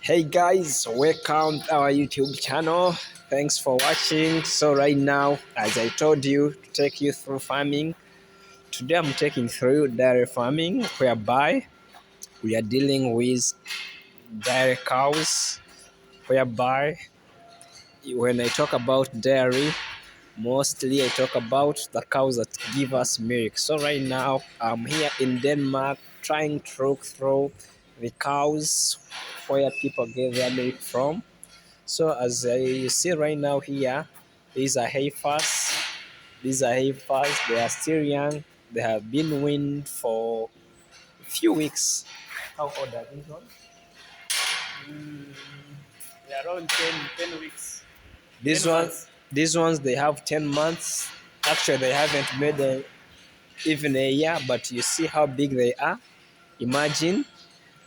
Hey guys, welcome to our YouTube channel. Thanks for watching. So right now, as I told you, to take you through farming. Today I'm taking through dairy farming, whereby we are dealing with dairy cows, whereby when I talk about dairy, mostly I talk about the cows that give us milk. So right now I'm here in Denmark trying to look through the cows where people get their milk from. So as you see right now here, these are heifers. These are heifers. They are still young. They have been weaned for a few weeks. How old are these ones? Mm, around 10 weeks, These 10 ones, months. these ones, they have 10 months. Actually, they haven't made even a year, but you see how big they are. Imagine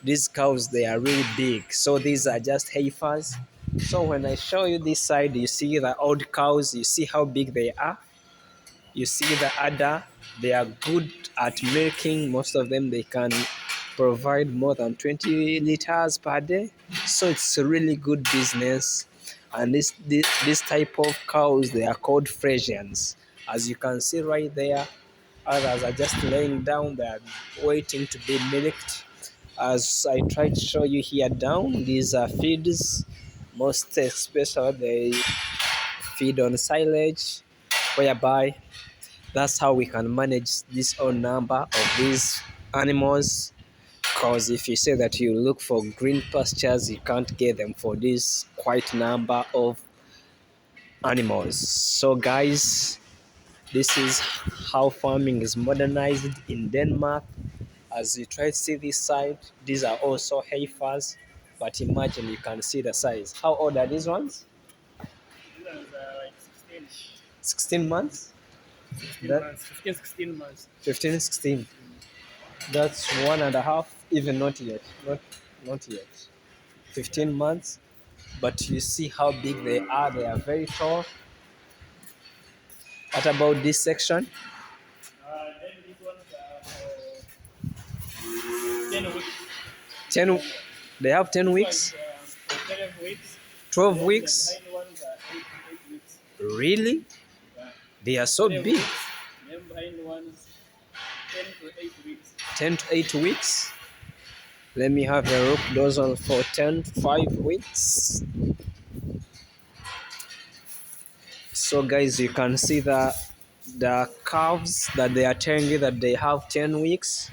these cows, they are really big. So these are just heifers. So when I show you this side, you see the old cows. You see how big they are. You see the udder, they are good at milking. Most of them, they can provide more than 20 liters per day. So it's a really good business. And this type of cows, they are called Frisians. As you can see right there, others are just laying down, they are waiting to be milked. As I try to show you here down, these are feeds. Most especially they feed on silage, whereby that's how we can manage this own number of these animals. Because if you say that you look for green pastures, you can't get them for this quite number of animals. So guys, this is how farming is modernized in Denmark. As you try to see this side, these are also heifers, but imagine you can see the size. How old are these ones? These ones are like 16, 16 months? 16 That months, 15, 16 months. 15, 16. That's one and a half, even not yet. Not yet. 15 months. But you see how big they are. They are very tall. What about this section? Then these ones are for 10 weeks. 10. They have 10 This one's weeks, for 12 weeks. 12 Then the weeks. behind ones are 8 weeks. Really? Yeah. They are so 12 big. weeks. Then behind ones 10 to 8 weeks. 10 to 8 weeks. Let me have a look. Those on for 10 to 5 weeks. So guys, you can see the calves that they are telling you that they have 10 weeks.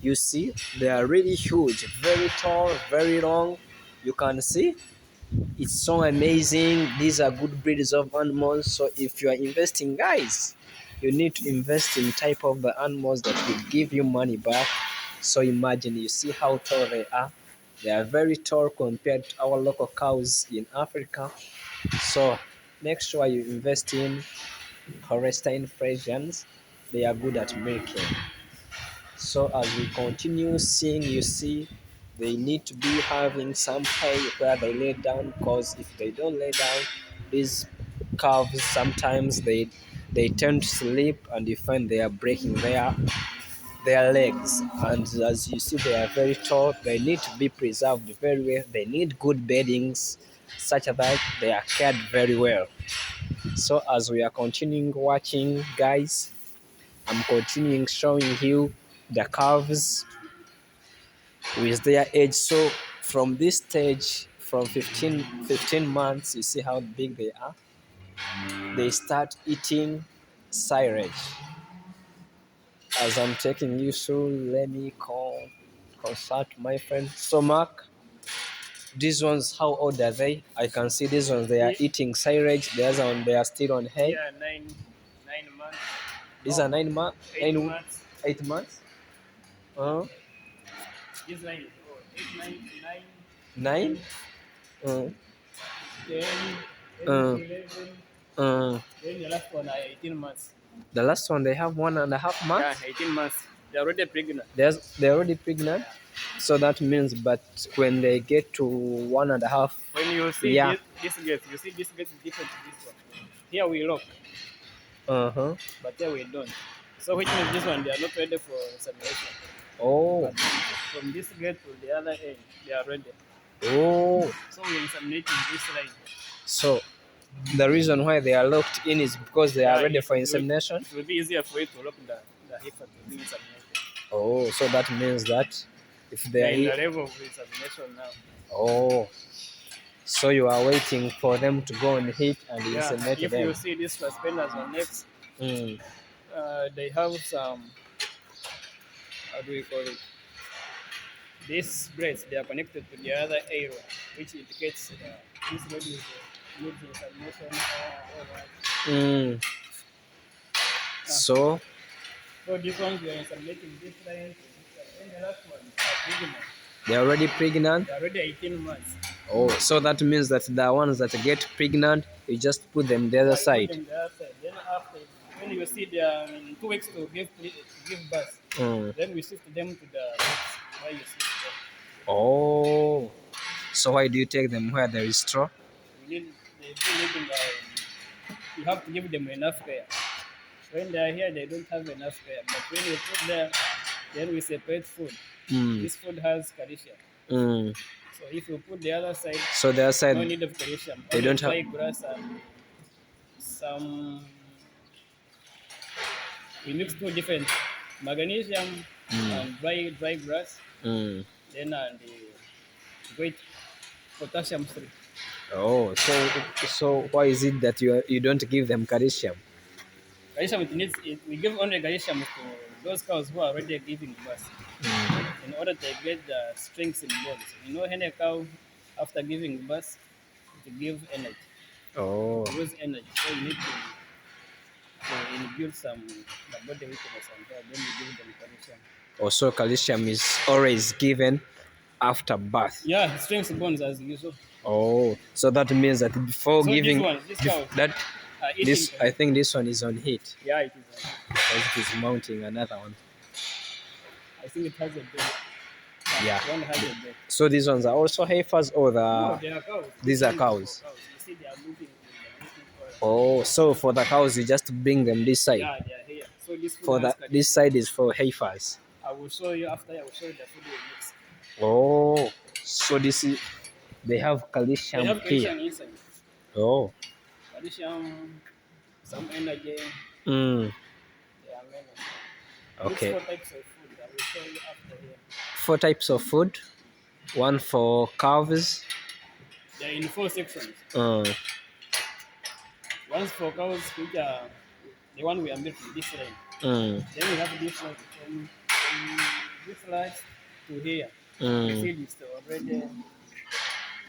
You see, they are really huge, very tall, very long. You can see it's so amazing. These are good breeds of animals. So if you are investing, guys, you need to invest in type of the animals that will give you money back. So imagine, you see how tall they are. They are very tall compared to our local cows in Africa. So make sure you invest in Holstein Friesians. They are good at milking. So as we continue seeing, you see, they need to be having some hay where they lay down, because if they don't lay down, these calves sometimes they tend to sleep, and you find they are breaking their legs. And as you see, they are very tall. They need to be preserved very well. They need good beddings, such that they are cared very well. So as we are continuing watching, guys, I'm continuing showing you the calves with their age. So from this stage, from 15 months, you see how big they are. They start eating silage. As I'm taking you through, let me consult my friend. So Mark, these ones, how old are they? I can see these ones, they are The- eating silage. The other one, they are still on They hay. are 9 months. These are Oh, 8 nine, months. 8 months. Uh, This line is 8, 9, 9, nine. 10, Uh, 10, 10 to uh, 11. uh. Then the last one are 18 months. The last one, they have 1.5 months. Yeah, 18 months. They're already pregnant. They're already pregnant. Yeah. So that means, but when they get to 1.5, When you see yeah. this gate, you see this gate is different to this one. Here we lock, Uh-huh. but here we don't. So which means this one they are not ready for insemination. Oh, But from this gate to the other end, they are ready. Oh, So we're inseminating this line. so the reason why they are locked in is because they are Yeah, ready it for will, insemination. it will be easier for you to lock the heifer to be inseminated. Oh, so that means that if they They're are in the here, level of insemination now. oh, so you are waiting for them to go and hit and Yeah, inseminate if you them. see these suspenders on necks, Mm. they have some, how do we call it? These braids, they are connected to the other area, which indicates this lady is needs insemination or what. Mm. Uh, So so these ones we are inseminating this line to this line. And the last one, pregnant. they're already pregnant. They're already 18 months. Oh, so that means that the ones that get pregnant, you just put them the other Yeah, you put side. them the other side. Then after, when you see they are in 2 weeks to give birth, Mm. then we shift them to the next where you see them. Oh, so why do you take them where there is straw? We need they do need you have to give them enough care. When they are here, they don't have enough care. But when you put there, then we separate food. Mm. This food has calcium. Mm. So if you put the other side, So the other no side need of calcium, they only don't have. dry grass and some. We mix two different magnesium Mm. and dry grass, Mm. then and the great potassium 3. Oh, so why is it that you don't give them calcium? Calcium we give only calcium to those cows who are already giving birth Mm. in order to get the strength in bones. You know, any cow after giving birth to give energy, Oh, to lose energy. So you need to inbuild some the body weakness and then you give them calcium. also calcium is always given after birth. Yeah, strength bones as usual. Oh, so that means that before So giving these cows that are eating. this I think this one is on heat Yeah, it is. because it is mounting another one. I think it has a bed. Yeah. One has a bed. So these ones are also heifers or No, the they are cows. these This are one is cows. for cows. You see, they are moving in the moving forest. Oh, so for the cows you just bring them this side. Yeah, they are here. So this food For has the this calcium. side is for heifers. I will show you after I will show you the food we mix. Oh, so this is they have They calcium have here. calcium inside. Oh, Calcium, some energy. mm, They are many. These okay. 4 types of food I will show you after here. 4 types of food. One for calves. They are in 4 sections. Uh, One's for cows, which are the one we are making this line. mm, Then we have this one from this line to here. The mm, feed is already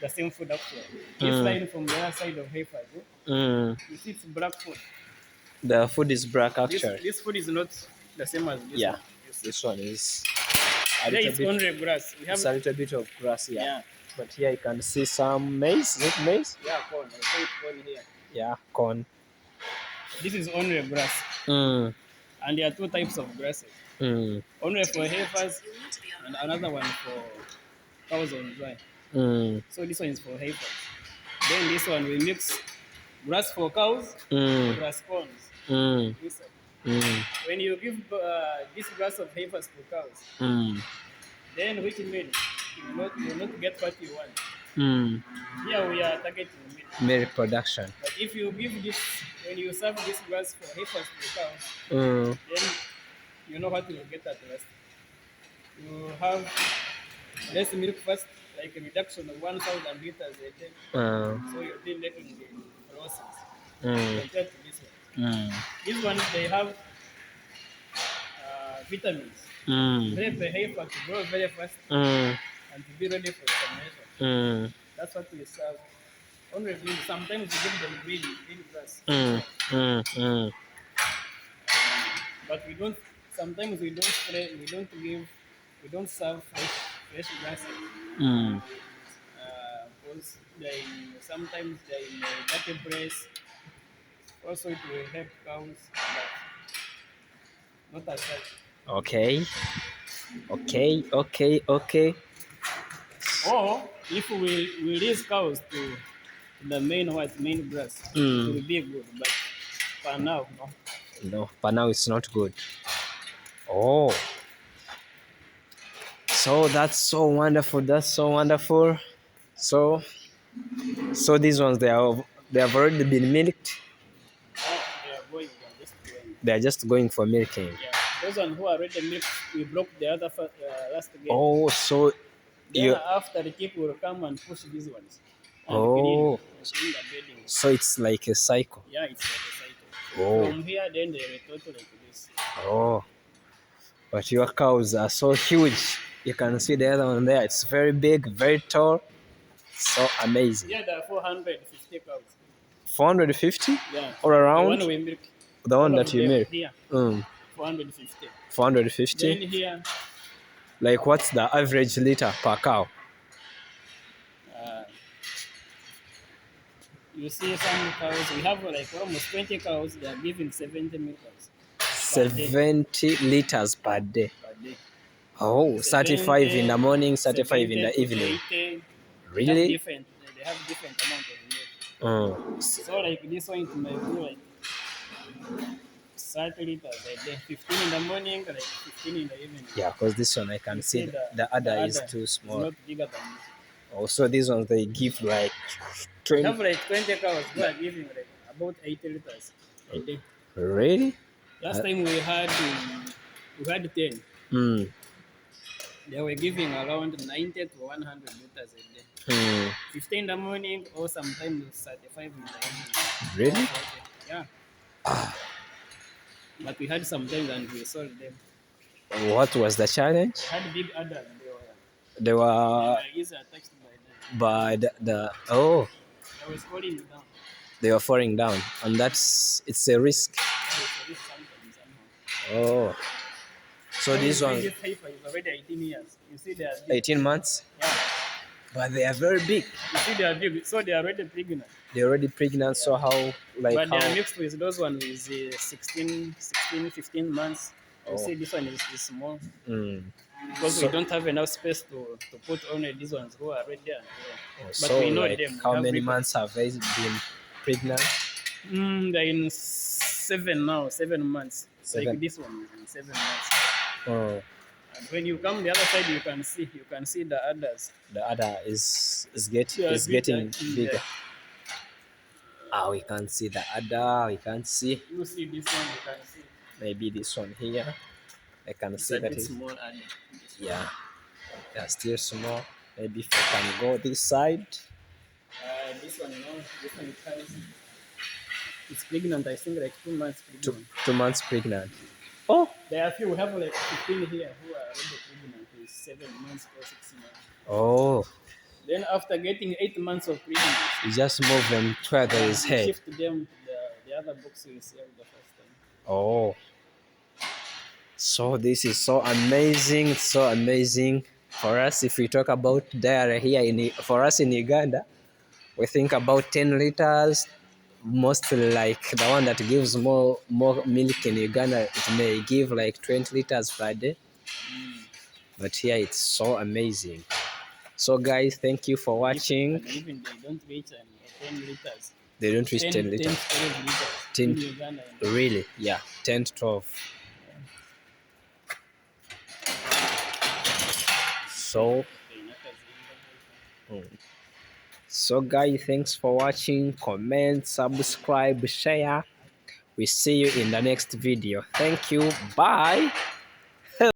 the same food actually. This mm, line from the other side of heifers, mm. you see it's black food. The food is black This actually. this food is not the same as this Yeah, one. You see. this one is a There little it's bit. only grass. We have It's a little bit of grass here. yeah, But here you can see some maize. Is it maize? yeah, corn. I say it's corn here. Yeah, corn. This is only grass. Mm, And there are 2 types of grasses. mm, Only for heifers and another one for cows on dry. mm, So this one is for heifers. Then this one we mix grass for cows, mm, grass corns. mm, This one. mm, When you give this grass of heifers to cows, mm, then which means you will not get what you want. mm. Here we are targeting meat. Milk production. But if you give this, when you serve this grass for heifers to cows, Mm, then you know what you will get at last. You have less milk first, like a reduction of 1,000 liters a day. So you'll be making the losses mm, compared to this one. mm, These ones, they have vitamins. mm, Help the heifer to grow very fast mm, and to be ready for insemination. mm, That's what we serve. Only green. Sometimes we give them green grass. mm, mm, mm. But we don't. Sometimes we don't spray. We don't serve fresh grasses. Mm. Because sometimes they're in a dirty place. Also, it will help cows, but not as such. Okay, okay. Or if we release cows to the main grass, it will be good. But for now, no. No, but now it's not good. Oh, so that's so wonderful. That's so wonderful. So so these ones they have already been milked. They are going, they are just going. They are just going for milking. Yeah, those ones who are already milked, we broke the other last gate. Oh, so Then you after the keep will come and push these ones and clean oh, the bedding. so it's like a cycle. Yeah, it's like a cycle. Oh, From here, then they return to like this. oh, but your cows are so huge. You can see the other one there. It's very big, very tall. So amazing. Yeah, there are 450 cows. 450 Yeah, or the around one we milk. the one All that of you them made. here, 450. 450. Then here, Like what's the average liter per cow? uh, you see some cows. We have like almost 20 cows. They are giving 70 liters per day. 70 liters per day. Per day. Oh, 35 in the morning, 35 in 70 the to evening. 80. Really? They have different amount of milk. Mm. So like this one it might be like 30 liters a day. 15 in the morning, like 15 in the evening. Yeah, because this one I can You see see the udder is udder too is small. not bigger than this. Also, these ones they give like We 20. have like 20 cows who are giving like about 80 liters a day. Really? Last time we had 10. Hmm. They were giving around 90 to 100 liters a day. Hmm. 15 in the morning or sometimes 35 in the evening. Really? Or 40. Yeah. But we had some times and we sold them. What was the challenge? Had big udders. They They were were easily touched by them. by the oh, I was falling down. they were falling down, and it's a risk. So this sometimes somehow. Oh, so this one This heifer is already 18 years. You see they are big. 18 months, Yeah. but they are very big. You see they are big. So they are already pregnant. They're already pregnant. So how like But they are how? mixed with those ones with 16, 15 months. You Oh. see this one is small. Mm. Because So- we don't have enough space to put only these ones who are already there. But So we know like them. We how have many records. months have they been pregnant? They're in 7 now, 7 months. Seven. Like this one is in 7 months. Oh, And when you come the other side, you can see the others. the other is Yeah, getting bigger. bigger. Ah, we can't see the other. We can't see. You see this one, you can see. Maybe this one here. I can It's see a that bit is small adder. yeah. They're still small. Maybe if I can go this side. This one, no, this one it's pregnant. I think like 2 months Two, pregnant. 2 months pregnant. Oh, There are few. We have like 15 here who are already pregnant with 7 months or 6 months. oh. Then after getting 8 months of pregnancy, You just move them to where there is we hay. shift them to the other box we sell the first time. Oh. So this is so amazing, so amazing for us. If we talk about dairy here for us in Uganda, we think about 10 liters, mostly like the one that gives more milk in Uganda. It may give like 20 liters per day, but here it's so amazing. So guys, thank you for watching. And even they don't reach 10 liters. They don't reach 10 10 liters. 12 liters 10. in Uganda. Really? Yeah, 10 to 12. So so guys, thanks for watching. Comment, subscribe, share. We see you in the next video. Thank you. Bye.